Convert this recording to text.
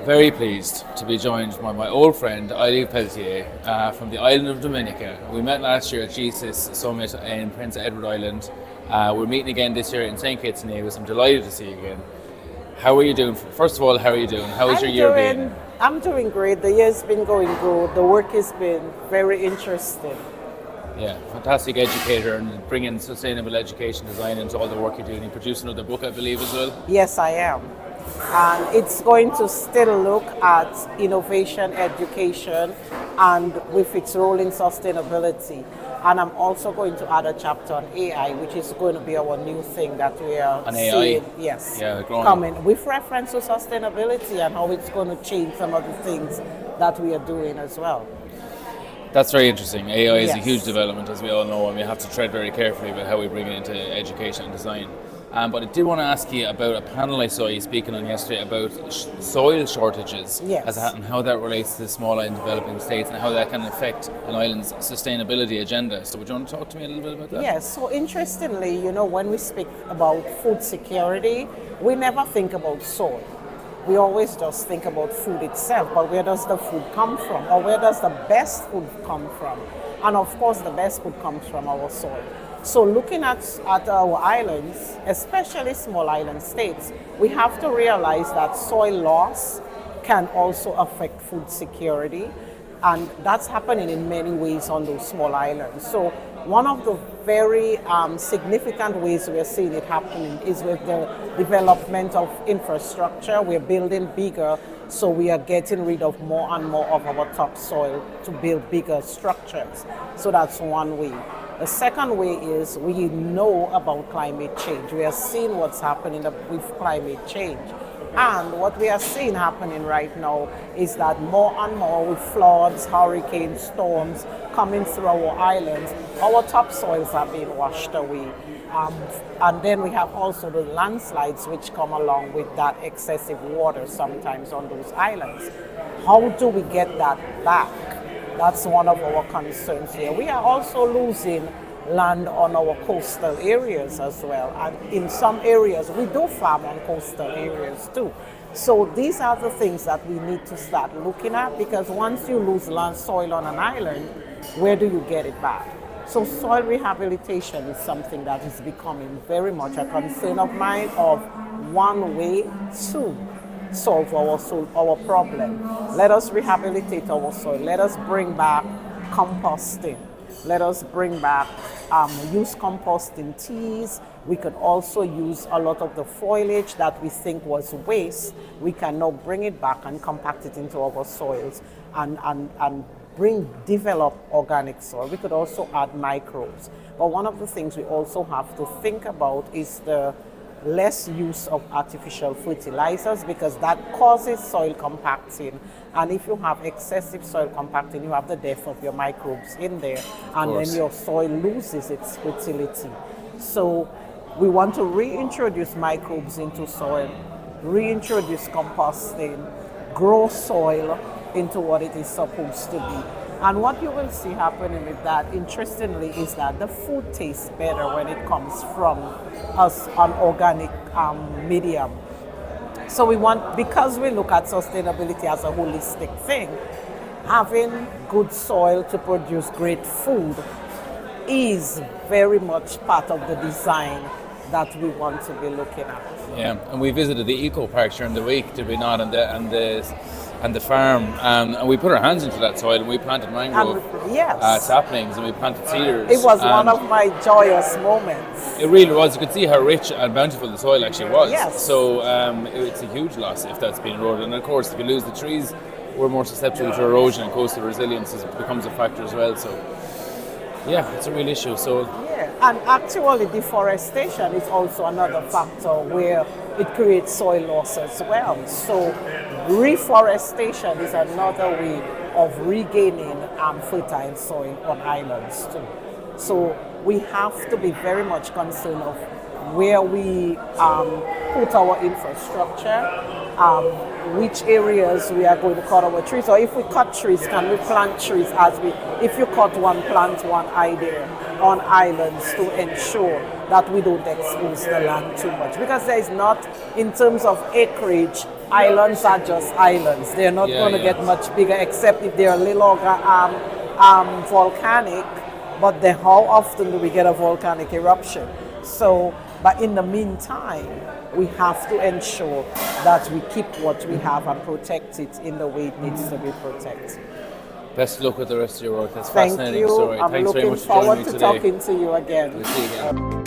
Very pleased to be joined by my old friend Ilive Peltier from the island of Dominica. We met last year at GSIS Summit in Prince Edward Island. We're meeting again this year in St. Kitts and Nevis. I'm delighted to see you again. How are you doing? First of all, how are you doing? How has your year been? I'm doing great. The year's been going good. The work has been very interesting. Yeah, fantastic educator and bringing sustainable education design into all the work you're doing. You produce another book, I believe, as well? Yes, I am. And it's going to still look at innovation, education, and with its role in sustainability. And I'm also going to add a chapter on AI, which is going to be our new thing that we are seeing. AI? Yes, yeah, coming with reference to sustainability and how it's going to change some of the things that we are doing as well. That's very interesting. AI is Yes. a huge development, as we all know, and we have to tread very carefully about how we bring it into education and design. But I did want to ask you about a panel I saw you speaking on yesterday about soil shortages. Yes. And how that relates to small and developing states and how that can affect an island's sustainability agenda. So would you want to talk to me a little bit about that? Yes, so interestingly, when we speak about food security, we never think about soil. We always just think about food itself, but where does the food come from? Or where does the best food come from? And of course, the best food comes from our soil. So looking at our islands, especially small island states, we have to realize that soil loss can also affect food security. And that's happening in many ways on those small islands. So one of the very significant ways we're seeing it happening is with the development of infrastructure. We're building bigger, so we are getting rid of more and more of our topsoil to build bigger structures. So that's one way. The second way is we know about climate change. We are seeing what's happening with climate change. And what we are seeing happening right now is that more and more with floods, hurricanes, storms coming through our islands, our topsoils are being washed away. And then we have also the landslides which come along with that excessive water sometimes on those islands. How do we get that back? That's one of our concerns here. We are also losing land on our coastal areas as well. And in some areas, we do farm on coastal areas too. So these are the things that we need to start looking at, because once you lose land soil on an island, where do you get it back? So soil rehabilitation is something that is becoming very much a concern of mine, of one way to solve our problem. Let us rehabilitate our soil. Let us bring back composting. Let us bring back use compost in teas. We could also use a lot of the foliage that we think was waste. We can now bring it back and compact it into our soils and develop organic soil. We could also add microbes. But one of the things we also have to think about is the less use of artificial fertilizers, because that causes soil compacting. And if you have excessive soil compacting, you have the death of your microbes in there, and then your soil loses its fertility. So we want to reintroduce microbes into soil, reintroduce composting, grow soil into what it is supposed to be. And what you will see happening with that, interestingly, is that the food tastes better when it comes from us an organic medium. So we want, because we look at sustainability as a holistic thing, having good soil to produce great food is very much part of the design that we want to be looking at. Yeah, and we visited the eco park during the week, did we not? And the farm, and we put our hands into that soil and we planted mangrove saplings and we planted cedars. It was one of my joyous moments. It really was. You could see how rich and bountiful the soil actually was. Yes. So it's a huge loss if that's being eroded. And of course, if you lose the trees, we're more susceptible to erosion, and coastal resilience becomes a factor as well. So yeah, it's a real issue. So and actually deforestation is also another factor where it creates soil loss as well. So reforestation is another way of regaining fertile soil on islands too. So we have to be very much concerned of where we put our infrastructure, which areas we are going to cut our trees, or if we cut trees, can we plant trees if you cut one, plant one idea on islands to ensure that we don't expose the land too much. Because there is not, in terms of acreage, islands are just islands. They're not Yeah, going to yeah. get much bigger, except if they're a little volcanic. But then how often do we get a volcanic eruption? So, but in the meantime, we have to ensure that we keep what we have and protect it in the way it needs to be protected. Best of luck with the rest of your work. That's a Thank fascinating you. story. I'm Thanks very looking much for joining forward me to today. talking to you again. We'll see you again.